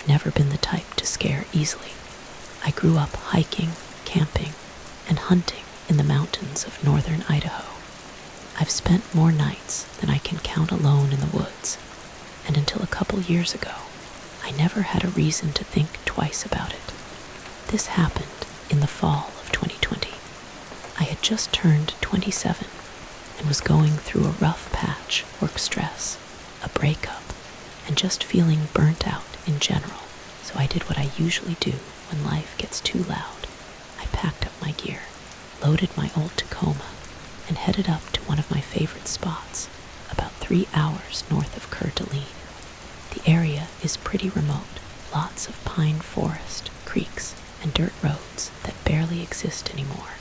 I've never been the type to scare easily. I grew up hiking, camping, and hunting in the mountains of northern Idaho. I've spent more nights than I can count alone in the woods, and until a couple years ago, I never had a reason to think twice about it. This happened in the fall of 2020. I had just turned 27 and was going through a rough patch, work stress, a breakup, and just feeling burnt out in general. So I did what I usually do when life gets too loud. I packed up my gear, loaded my old Tacoma, and headed up to one of my favorite spots, about 3 hours north of Coeur d'Alene. The area is pretty remote, lots of pine forest, creeks, and dirt roads that barely exist anymore.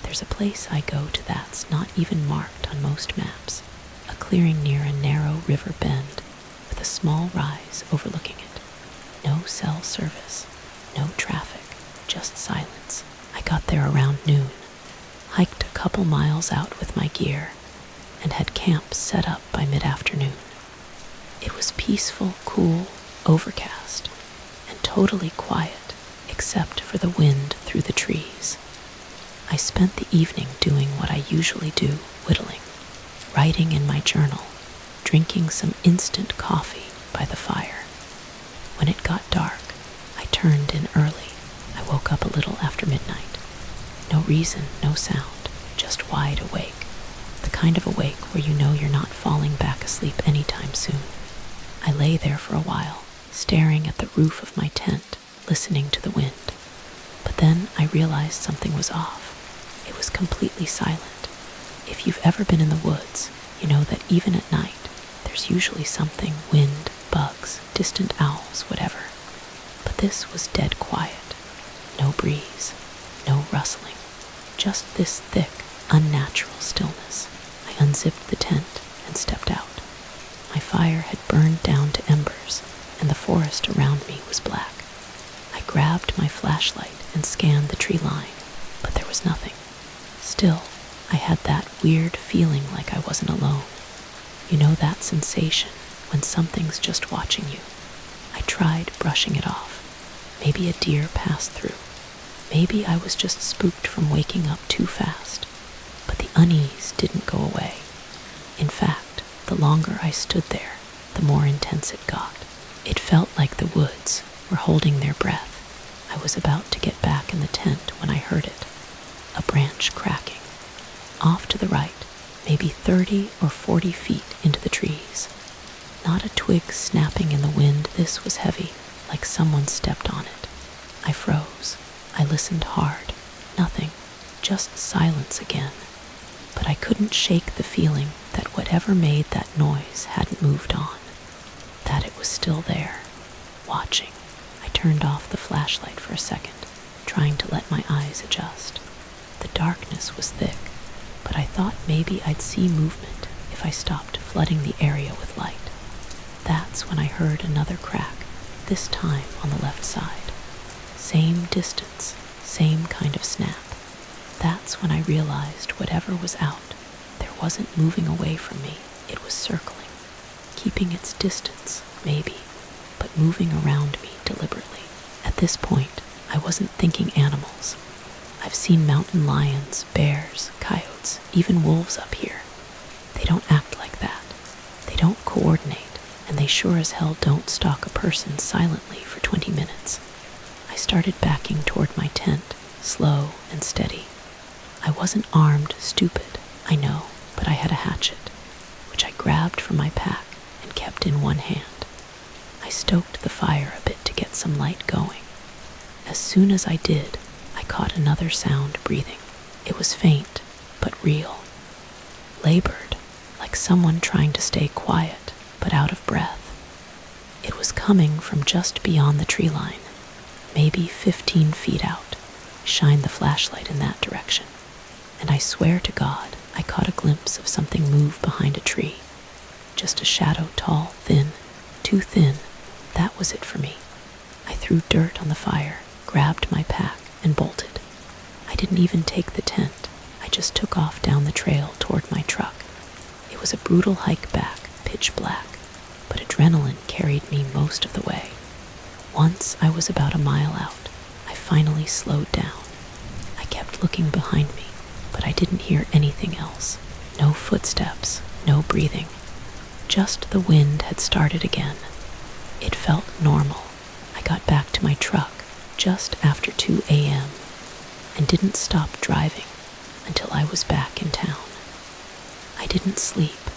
There's a place I go to that's not even marked on most maps, a clearing near a narrow river bend with a small rise overlooking it. No cell service, no traffic, just silence. I got there around noon, hiked a couple miles out with my gear, and had camp set up by mid-afternoon. It was peaceful, cool, overcast, and totally quiet except for the wind through the trees. I spent the evening doing what I usually do, whittling, writing in my journal, drinking some instant coffee by the fire. When it got dark, I turned in early. I woke up a little after midnight. No reason, no sound, just wide awake. The kind of awake where you know you're not falling back asleep anytime soon. I lay there for a while, staring at the roof of my tent, listening to the wind. But then I realized something was off. It was completely silent. If you've ever been in the woods, you know that even at night, there's usually something, wind, bugs, distant owls, whatever. But this was dead quiet. No breeze, no rustling, just this thick, unnatural stillness. I unzipped the tent and stepped out. My fire had burned down to embers, and the forest around me was black. I grabbed my flashlight and scanned the tree line, but there was nothing. Still, I had that weird feeling like I wasn't alone. You know that sensation when something's just watching you. I tried brushing it off. Maybe a deer passed through. Maybe I was just spooked from waking up too fast. But the unease didn't go away. In fact, the longer I stood there, the more intense it got. It felt like the woods were holding their breath. I was about to get back in the tent when I heard it. A branch cracking. Off to the right, maybe 30 or 40 feet into the trees. Not a twig snapping in the wind, this was heavy, like someone stepped on it. I froze. I listened hard. Nothing. Just silence again. But I couldn't shake the feeling that whatever made that noise hadn't moved on. That it was still there, watching. I turned off the flashlight for a second, trying to let my eyes adjust. The darkness was thick, but I thought maybe I'd see movement if I stopped flooding the area with light. That's when I heard another crack, this time on the left side. Same distance, same kind of snap. That's when I realized whatever was out, there wasn't moving away from me, it was circling, keeping its distance, maybe, but moving around me deliberately. At this point, I wasn't thinking animals. I've seen mountain lions, bears, coyotes, even wolves up here. They don't act like that. They don't coordinate, and they sure as hell don't stalk a person silently for 20 minutes. I started backing toward my tent, slow and steady. I wasn't armed, stupid, I know, but I had a hatchet, which I grabbed from my pack and kept in one hand. I stoked the fire a bit to get some light going. As soon as I did, I caught another sound breathing. It was faint, but real. Labored, like someone trying to stay quiet, but out of breath. It was coming from just beyond the tree line, maybe 15 feet out. Shine the flashlight in that direction, and I swear to God, I caught a glimpse of something move behind a tree. Just a shadow, tall, thin, too thin. That was it for me. I threw dirt on the fire, grabbed my pack, and bolted. I didn't even take the tent. I just took off down the trail toward my truck. It was a brutal hike back, pitch black, but adrenaline carried me most of the way. Once I was about a mile out, I finally slowed down. I kept looking behind me, but I didn't hear anything else. No footsteps, no breathing. Just the wind had started again. It felt normal. I got back to my truck just after 2 a.m. and didn't stop driving until I was back in town. I didn't sleep,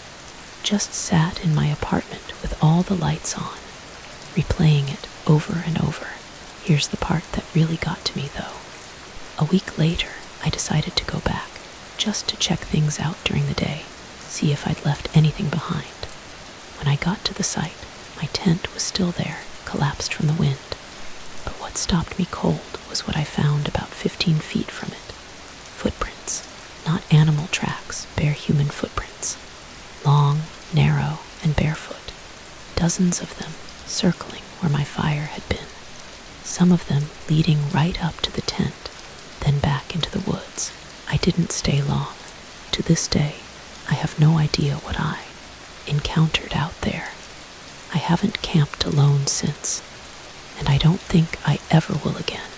just sat in my apartment with all the lights on, replaying it over and over. Here's the part that really got to me, though. A week later, I decided to go back, just to check things out during the day, see if I'd left anything behind. When I got to the site, my tent was still there, collapsed from the wind. But what stopped me cold was what I found about 15 feet from it. Footprints, not animal tracks, bare human footprints. Long, narrow, and barefoot. Dozens of them circling where my fire had been. Some of them leading right up to the tent, then back into the woods. I didn't stay long. To this day, I have no idea what I encountered out there. I haven't camped alone since, and I don't think I ever will again.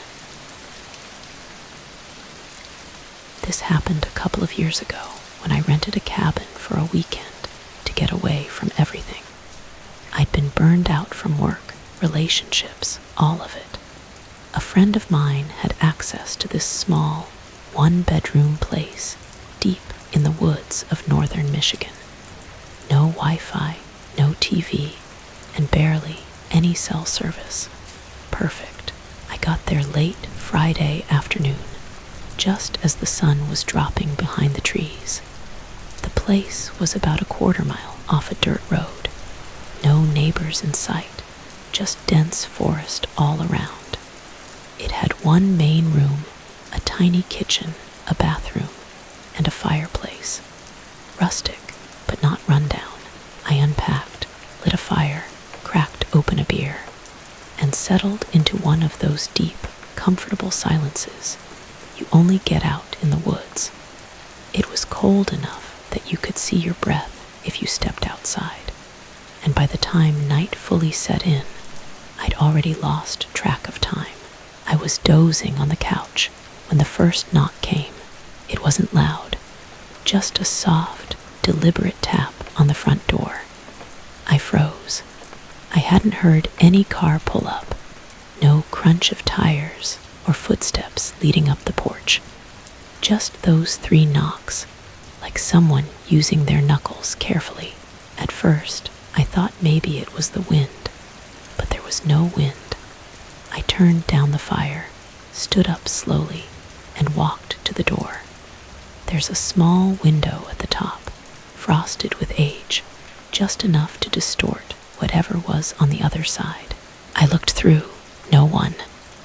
This happened a couple of years ago when I rented a cabin for a weekend to get away from everything. I'd been burned out from work, relationships, all of it. A friend of mine had access to this small, one-bedroom place deep in the woods of northern Michigan. No Wi-Fi, no TV, and barely any cell service. Perfect. I got there late Friday afternoon, just as the sun was dropping behind the trees. The place was about a quarter-mile off a dirt road. No neighbors in sight, just dense forest all around. It had one main room, a tiny kitchen, a bathroom, and a fireplace. Rustic, but not rundown. I unpacked, lit a fire, cracked open a beer, and settled into one of those deep, comfortable silences you only get out in the woods. It was cold enough that you could see your breath if you stepped outside, and by the time night fully set in, I'd already lost track of time. I was dozing on the couch when the first knock came. It wasn't loud, just a soft, deliberate tap on the front door. I froze. I hadn't heard any car pull up, no crunch of tires or footsteps leading up the porch. Just those 3 knocks, like someone using their knuckles carefully. At first, I thought maybe it was the wind, but there was no wind. I turned down the fire, stood up slowly, and walked to the door. There's a small window at the top, frosted with age, just enough to distort whatever was on the other side. I looked through, no one.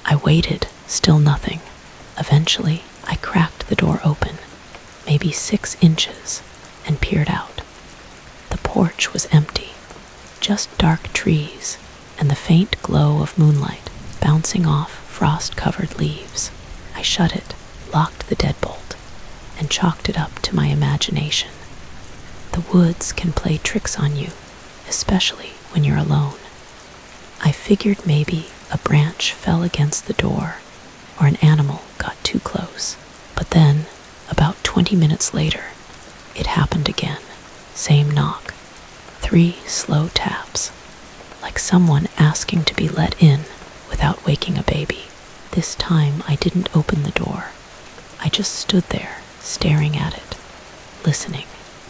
I waited, still nothing. Eventually, I cracked the door open, maybe 6 inches, and peered out. The porch was empty, just dark trees and the faint glow of moonlight bouncing off frost-covered leaves. I shut it, locked the deadbolt, and chalked it up to my imagination. The woods can play tricks on you, especially when you're alone. I figured maybe a branch fell against the door or an animal got too close. But then, about 20 minutes later, it happened again. Same knock. 3 slow taps, like someone asking to be let in without waking a baby. This time I didn't open the door. I just stood there, staring at it, listening.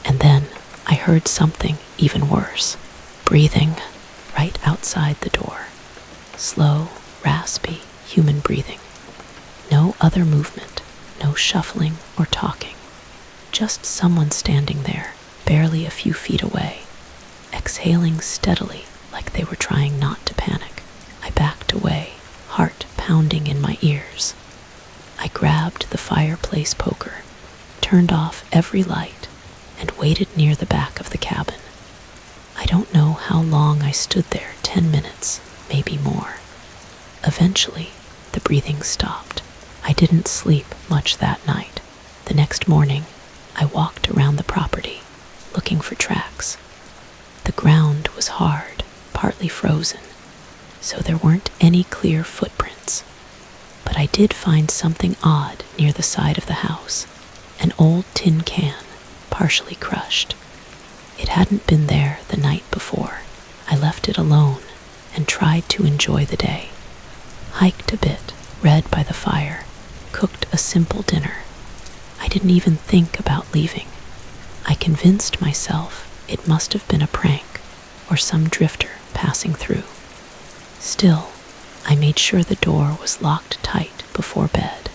And then I heard something even worse. Breathing right outside the door. Slow, raspy, human breathing. No other movement, no shuffling or talking. Just someone standing there, barely a few feet away, exhaling steadily like they were trying not to panic. I backed away, heart pounding in my ears. I grabbed the fireplace poker, turned off every light, and waited near the back of the cabin. I don't know how long I stood there, 10 minutes, maybe more. Eventually, the breathing stopped. I didn't sleep much that night. The next morning, I walked around the property, looking for tracks. The ground was hard, partly frozen, so there weren't any clear footprints. But I did find something odd near the side of the house, an old tin can, partially crushed. It hadn't been there the night before. I left it alone and tried to enjoy the day. Hiked a bit, read by the fire, cooked a simple dinner. I didn't even think about leaving. I convinced myself it must have been a prank or some drifter passing through. Still, I made sure the door was locked tight before bed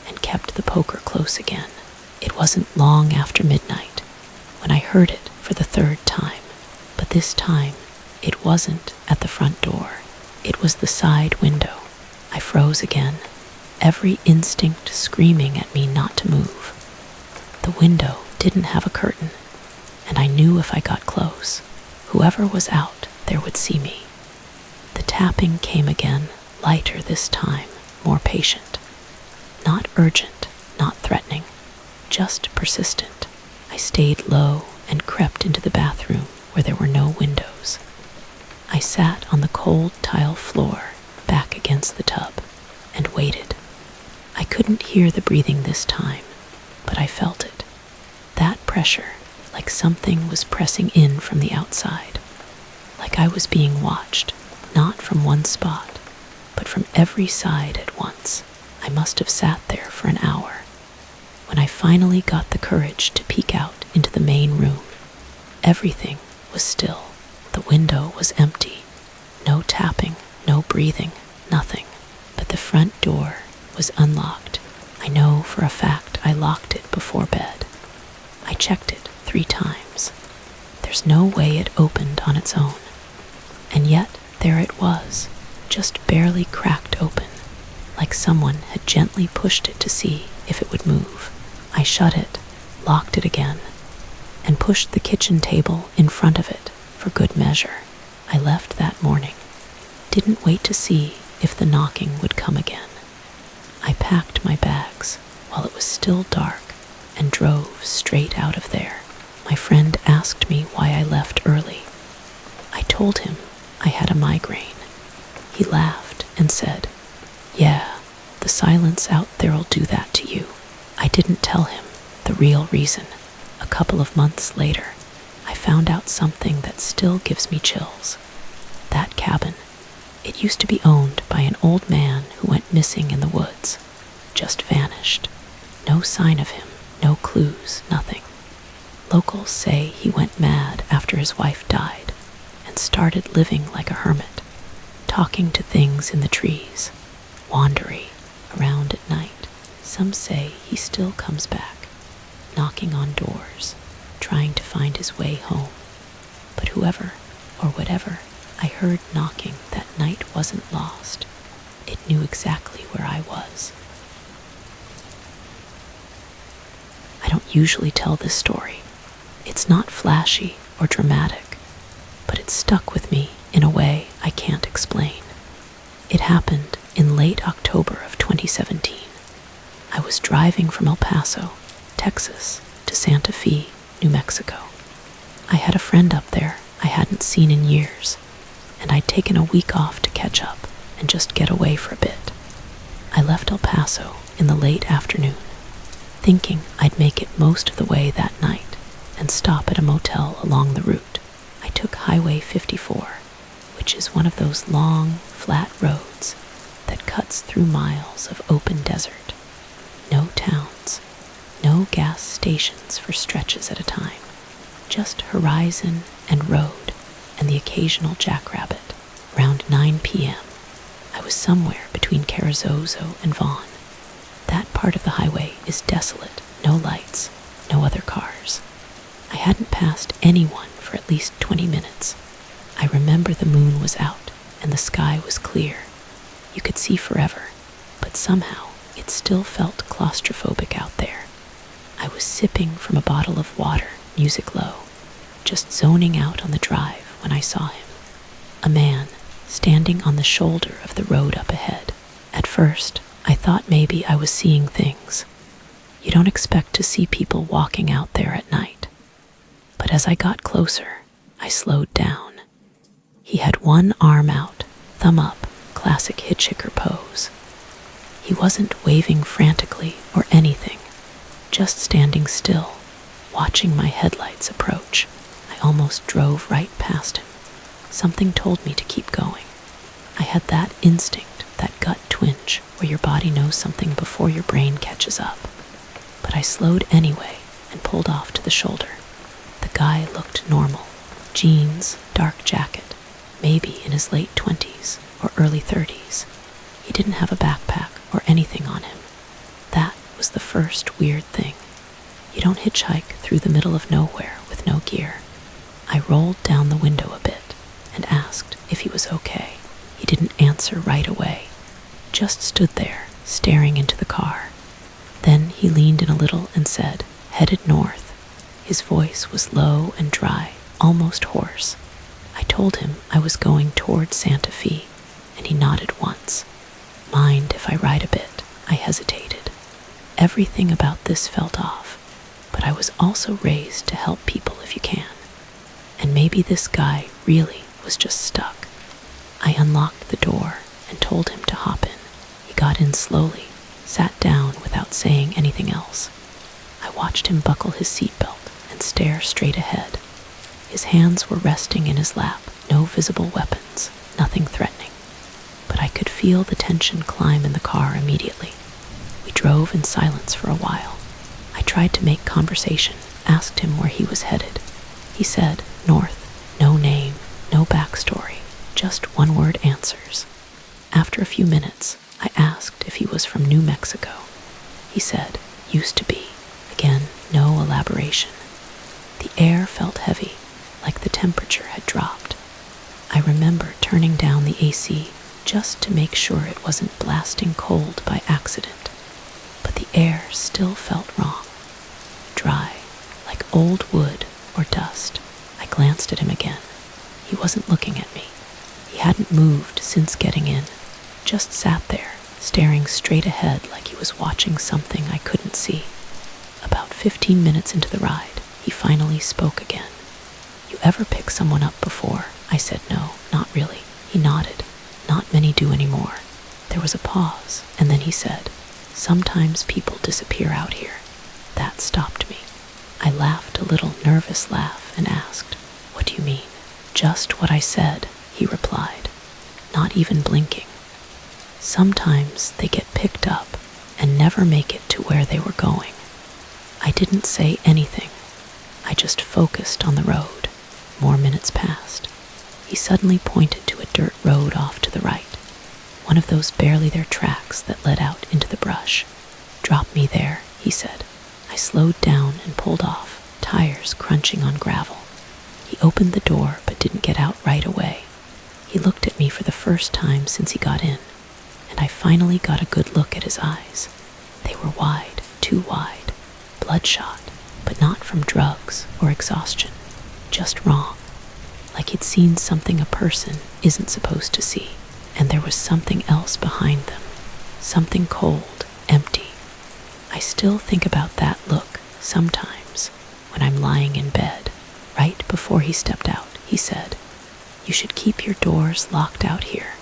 and kept the poker close again. It wasn't long after midnight when I heard it for the third time, but this time it wasn't at the front door. It was the side window. I froze again, every instinct screaming at me not to move. The window didn't have a curtain, and I knew if I got close, whoever was out there would see me. The tapping came again, lighter this time, more patient. Not urgent, not threatening, just persistent. I stayed low and crept into the bathroom where there were no windows. I sat on the cold tile floor, back against the tub, and waited. I couldn't hear the breathing this time, but I felt it. That pressure, like something was pressing in from the outside. Like I was being watched, not from one spot, but from every side at once. I must have sat there for an hour. When I finally got the courage to peek out into the main room, everything was still. The window was empty. No tapping, no breathing, nothing. But the front door was unlocked. I know for a fact I locked it before bed. I checked it 3 times. There's no way it opened on its own. And yet there it was, just barely cracked open, like someone had gently pushed it to see if it would move. I shut it, locked it again, and pushed the kitchen table in front of it for good measure. I left that morning. Didn't wait to see if the knocking would come again. I packed my bags while it was still dark and drove straight out of there. My friend asked me why I left early. I told him I had a migraine. He laughed and said, "Yeah, the silence out there'll do that to you." I didn't tell him the real reason. A couple of months later, I found out something that still gives me chills. That cabin, it used to be owned by an old man who went missing in the woods. Just vanished. No sign of him, no clues, nothing. Locals say he went mad after his wife died and started living like a hermit, talking to things in the trees, wandering around at night. Some say he still comes back, knocking on doors, trying to find his way home. But whoever or whatever I heard knocking that night wasn't lost. It knew exactly where I was. I don't usually tell this story. It's not flashy or dramatic, but it stuck with me in a way I can't explain. It happened in late October of 2017. I was driving from El Paso, Texas, to Santa Fe, New Mexico. I had a friend up there I hadn't seen in years, and I'd taken a week off to catch up and just get away for a bit. I left El Paso in the late afternoon, thinking I'd make it most of the way that night and stop at a motel along the route. I took Highway 54, which is one of those long, flat roads that cuts through miles of open desert. No towns, no gas stations for stretches at a time, just horizon and road and the occasional jackrabbit. Around 9 p.m., I was somewhere between Carrizozo and Vaughn. That part of the highway is desolate, no lights, no other cars. I hadn't passed anyone for at least 20 minutes. I remember the moon was out and the sky was clear. You could see forever, but somehow it still felt claustrophobic out there. I was sipping from a bottle of water, music low, just zoning out on the drive when I saw him. A man standing on the shoulder of the road up ahead. At first, I thought maybe I was seeing things. You don't expect to see people walking out there at night. But as I got closer, I slowed down. He had one arm out, thumb up, classic hitchhiker pose. He wasn't waving frantically or anything, just standing still, watching my headlights approach. I almost drove right past him. Something told me to keep going. I had that instinct, that gut twinge, where your body knows something before your brain catches up. But I slowed anyway and pulled off to the shoulder. The guy looked normal. Jeans, dark jacket, maybe in his late 20s or early 30s. He didn't have a backpack or anything on him. That was the first weird thing. You don't hitchhike through the middle of nowhere with no gear. I rolled down the window a bit and asked if he was okay. He didn't answer right away, just stood there, staring into the car. Then he leaned in a little and said, "Headed north." His voice was low and dry, almost hoarse. I told him I was going toward Santa Fe, and he nodded once. "Mind if I ride a bit?" I hesitated. Everything about this felt off, but I was also raised to help people if you can. And maybe this guy really was just stuck. I unlocked the door and told him to hop in. He got in slowly, sat down without saying anything else. I watched him buckle his seatbelt and stare straight ahead. His hands were resting in his lap, no visible weapons, nothing threatening. But I could feel the tension climb in the car immediately. We drove in silence for a while. I tried to make conversation, asked him where he was headed. He said, "North," no name, no backstory, just one-word answers. After a few minutes, I asked if he was from New Mexico. He said, "Used to be." Again, no elaboration. The air felt heavy, like the temperature had dropped. I remember turning down the AC just to make sure it wasn't blasting cold by accident. But the air still felt wrong. Dry, like old wood or dust. I glanced at him again. He wasn't looking at me. He hadn't moved since getting in, just sat there, staring straight ahead like he was watching something I couldn't see. About 15 minutes into the ride, he finally spoke again. "You ever pick someone up before?" I said no, not really. He nodded. "Not many do anymore." There was a pause, and then he said, "Sometimes people disappear out here." That stopped me. I laughed a little nervous laugh and asked, "What do you mean?" "Just what I said," he replied, not even blinking. "Sometimes they get picked up and never make it to where they were going." I didn't say anything. I just focused on the road. More minutes passed. He suddenly pointed to a dirt road off to the right, one of those barely there tracks that led out into the brush. "Drop me there," he said. I slowed down and pulled off, tires crunching on gravel. He opened the door but didn't get out right away. He looked at me for the first time since he got in, and I finally got a good look at his eyes. They were wide, too wide, bloodshot, but not from drugs or exhaustion, just wrong. Like he'd seen something a person isn't supposed to see, and there was something else behind them, something cold, empty. I still think about that look sometimes when I'm lying in bed. Right before he stepped out, he said, "You should keep your doors locked out here."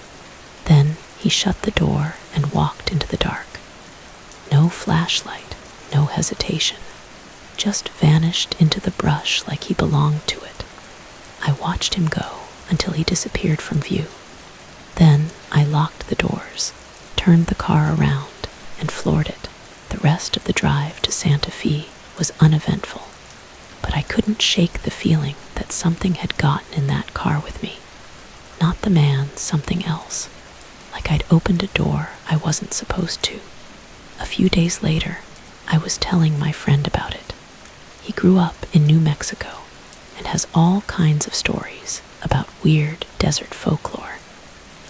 Then he shut the door and walked into the dark. No flashlight, no hesitation, just vanished into the brush like he belonged to it. I watched him go until he disappeared from view. Then I locked the doors, turned the car around, and floored it. The rest of the drive to Santa Fe was uneventful, but I couldn't shake the feeling that something had gotten in that car with me. Not the man, something else. Like I'd opened a door I wasn't supposed to. A few days later, I was telling my friend about it. He grew up in New Mexico and has all kinds of stories about weird desert folklore.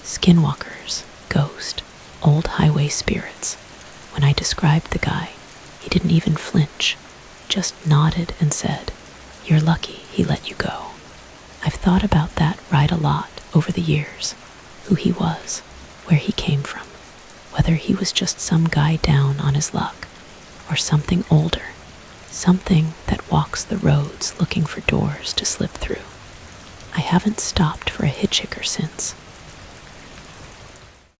Skinwalkers, ghosts, old highway spirits. When I described the guy, he didn't even flinch, just nodded and said, "You're lucky he let you go." I've thought about that ride a lot over the years, who he was, where he came from, whether he was just some guy down on his luck, or something older, something that walks the roads looking for doors to slip through. I haven't stopped for a hitchhiker since.